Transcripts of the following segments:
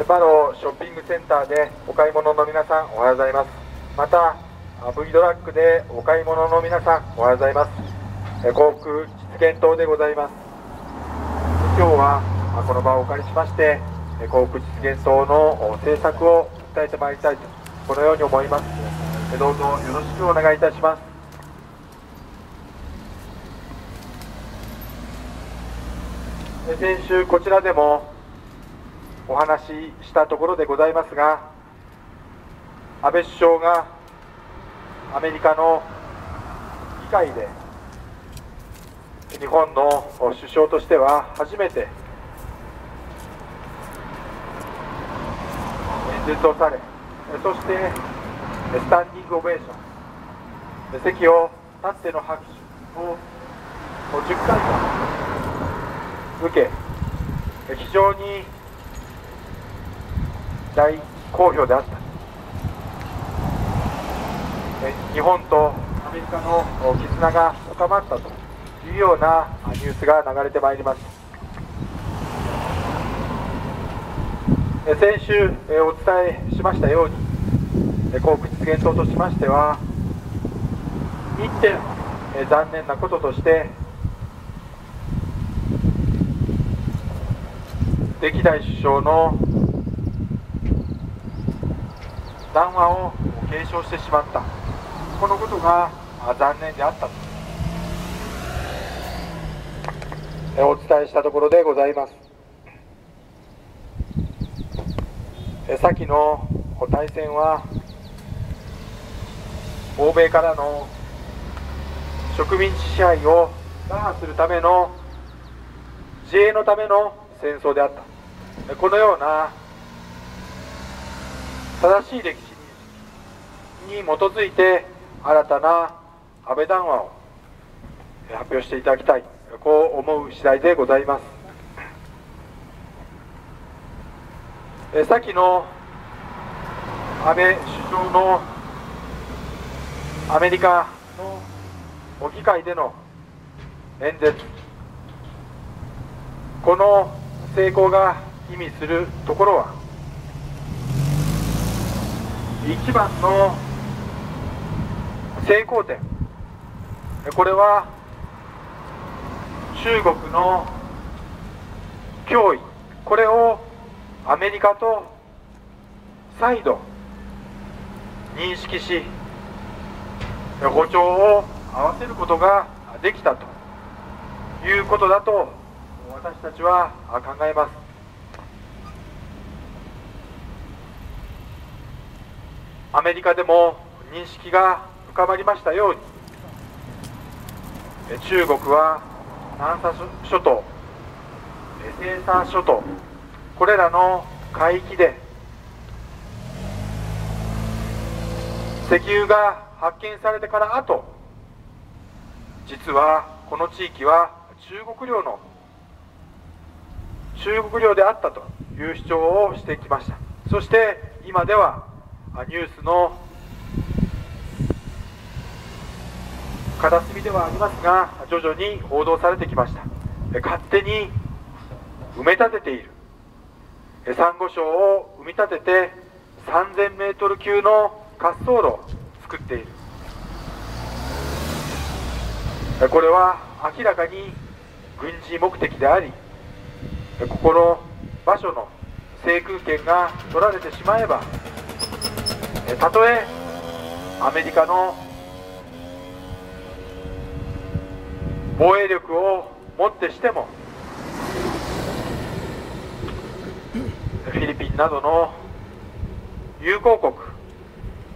パロショッピングセンターでお買い物の皆さん、おはようございます。また V ドラッグでお買い物の皆さん、おはようございます。幸福実現党でございます。今日はこの場をお借りしまして、幸福実現党の政策を伝えてまいりたいと、このように思います。どうぞよろしくお願いいたします。先週こちらでもお話ししたところでございますが、安倍首相がアメリカの議会で日本の首相としては初めて演説をされ、そしてスタンディングオベーション、席を立っての拍手を10回と受け、非常に大好評であった。日本とアメリカの絆が深まったというようなニュースが流れてまいります。先週お伝えしましたように、幸福実現党としましては、一点残念なこととして、歴代首相の談話を継承してしまった、このことが残念であったとお伝えしたところでございます。先の大戦は欧米からの植民地支配を打破するための自衛のための戦争であった、このような正しい歴史に基づいて新たな安倍談話を発表していただきたい、こう思う次第でございます。先の安倍首相のアメリカの議会での演説、この成功が意味するところは、一番の成功点、これは中国の脅威、これをアメリカと再度認識し、歩調を合わせることができたということだと私たちは考えます。アメリカでも認識が深まりましたように、中国は南沙諸島、西沙諸島、これらの海域で石油が発見されてから後、実はこの地域は中国領であったという主張をしてきました。そして今ではニュースの片隅ではありますが、徐々に報道されてきました。勝手に埋め立てている、サンゴ礁を埋め立てて3000メートル級の滑走路を作っている、これは明らかに軍事目的であり、ここの場所の制空権が取られてしまえば、たとえアメリカの防衛力をもってしても、フィリピンなどの友好国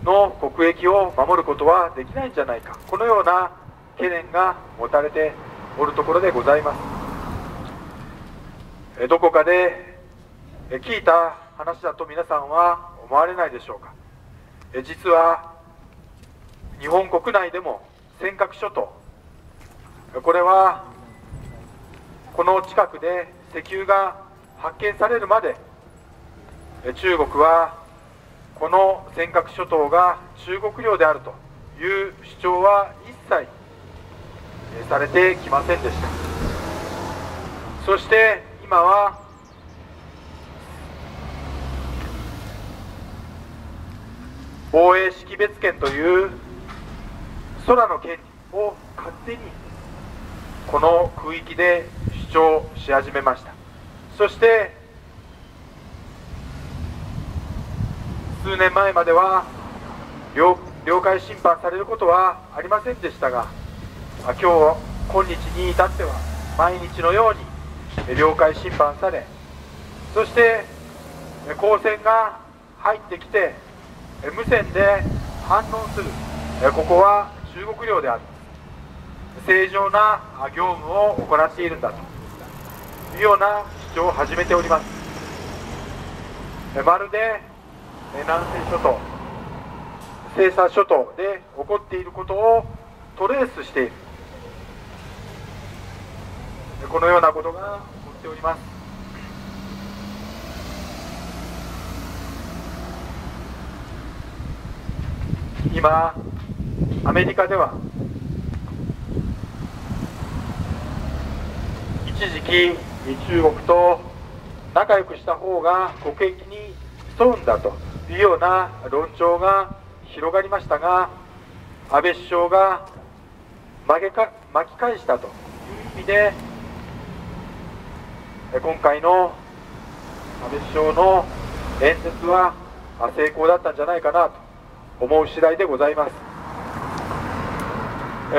の国益を守ることはできないんじゃないか、このような懸念が持たれておるところでございます。どこかで聞いた話だと皆さんは思われないでしょうか。実は日本国内でも尖閣諸島、これはこの近くで石油が発見されるまで、中国はこの尖閣諸島が中国領であるという主張は一切されてきませんでした。そして今は防衛識別圏という空の権利を勝手にこの空域で主張し始めました。そして数年前までは領海侵犯されることはありませんでしたが、今日に至っては毎日のように領海侵犯され、そして公船が入ってきて無線で反応する、ここは中国領である、正常な業務を行っているんだというような主張を始めております。まるで南西諸島、西沙諸島で起こっていることをトレースしている、このようなことが起こっております。今アメリカでは一時期中国と仲良くした方が国益に沿うんだというような論調が広がりましたが、安倍首相が巻き返したという意味で、今回の安倍首相の演説は成功だったんじゃないかなと思う次第でございます。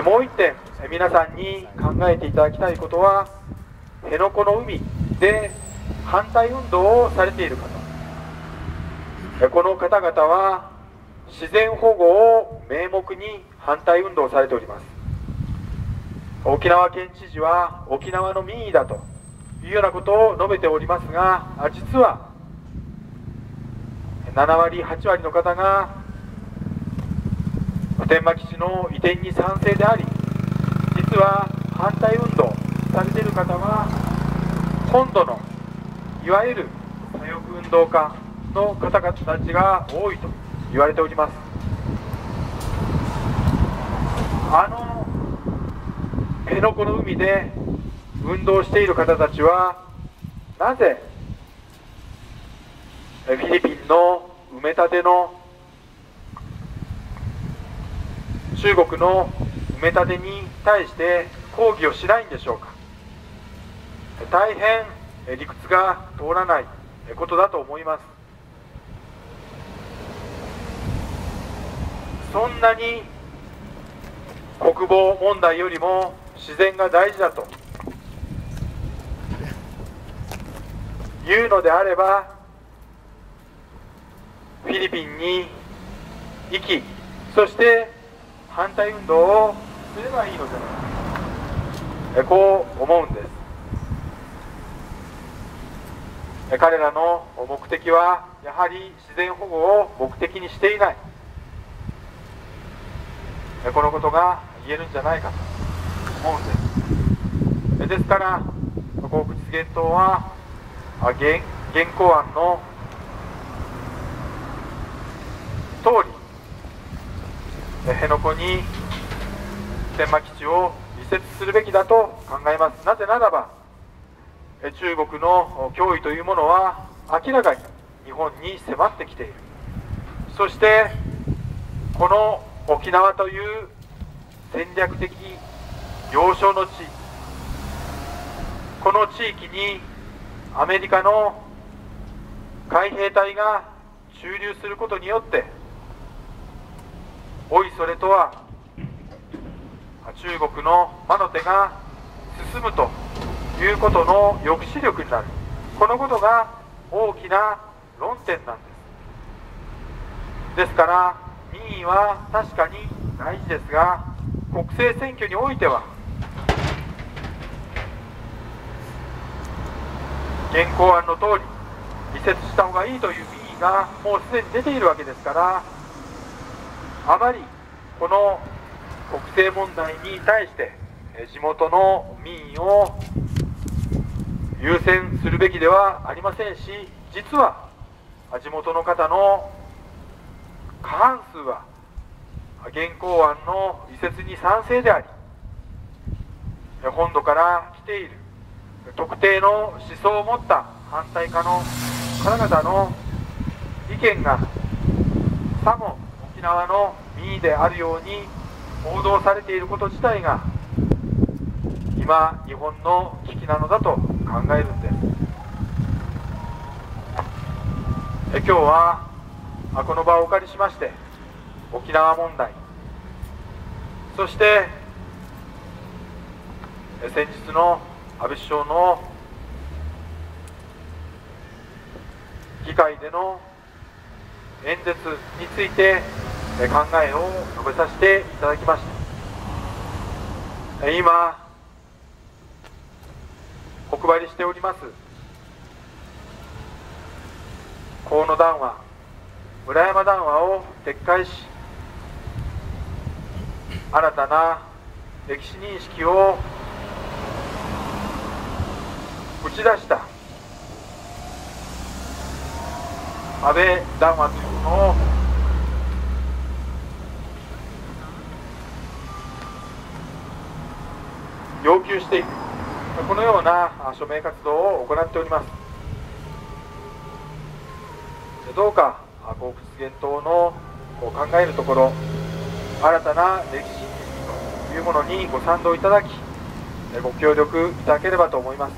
もう一点、皆さんに考えていただきたいことは、辺野古の海で反対運動をされている方、この方々は自然保護を名目に反対運動をされております。沖縄県知事は沖縄の民意だというようなことを述べておりますが、実は7割8割の方が普天間基地の移転に賛成であり、実は反対運動されている方は本土のいわゆる左翼運動家の方々たちが多いと言われております。辺野古の海で運動している方たちはなぜフィリピンの埋め立ての中国の埋め立てに対して抗議をしないんでしょうか。大変理屈が通らないことだと思います。そんなに国防問題よりも自然が大事だというのであれば、フィリピンに行き、そして反対運動をすればいいのではないか、こう思うんです。彼らの目的はやはり自然保護を目的にしていない、このことが言えるんじゃないかと思うんです。ですから幸福実現党は現行案の通り辺野古に普天間基地を移設するべきだと考えます。なぜならば中国の脅威というものは明らかに日本に迫ってきている。そしてこの沖縄という戦略的要衝の地、この地域にアメリカの海兵隊が駐留することによって、おいそれとは中国の魔の手が進むということの抑止力になる、このことが大きな論点なんです。ですから民意は確かに大事ですが、国政選挙においては現行案の通り移設した方がいいという民意がもうすでに出ているわけですから、あまりこの国政問題に対して地元の民意を優先するべきではありませんし、実は地元の方の過半数は現行案の移設に賛成であり、本土から来ている特定の思想を持った反対派の方々の意見がさも沖縄の民意であるように報道されていること自体が今日本の危機なのだと考えるんです。今日はこの場をお借りしまして沖縄問題、そして先日の安倍首相の議会での演説について考えを述べさせていただきました。今お配りしております河野談話、村山談話を撤回し、新たな歴史認識を打ち出した安倍談話というものを要求していく、このような署名活動を行っております。どうか幸福実現党の考えるところ、新たな歴史認識というものにご賛同いただき、ご協力いただければと思います。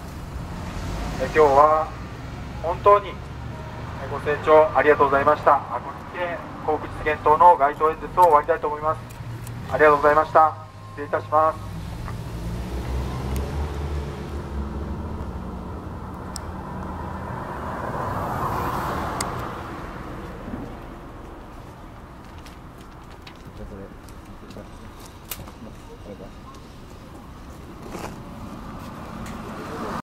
今日は本当にご清聴ありがとうございました。これで幸福実現党の街頭演説を終わりたいと思います。ありがとうございました。失礼いたします。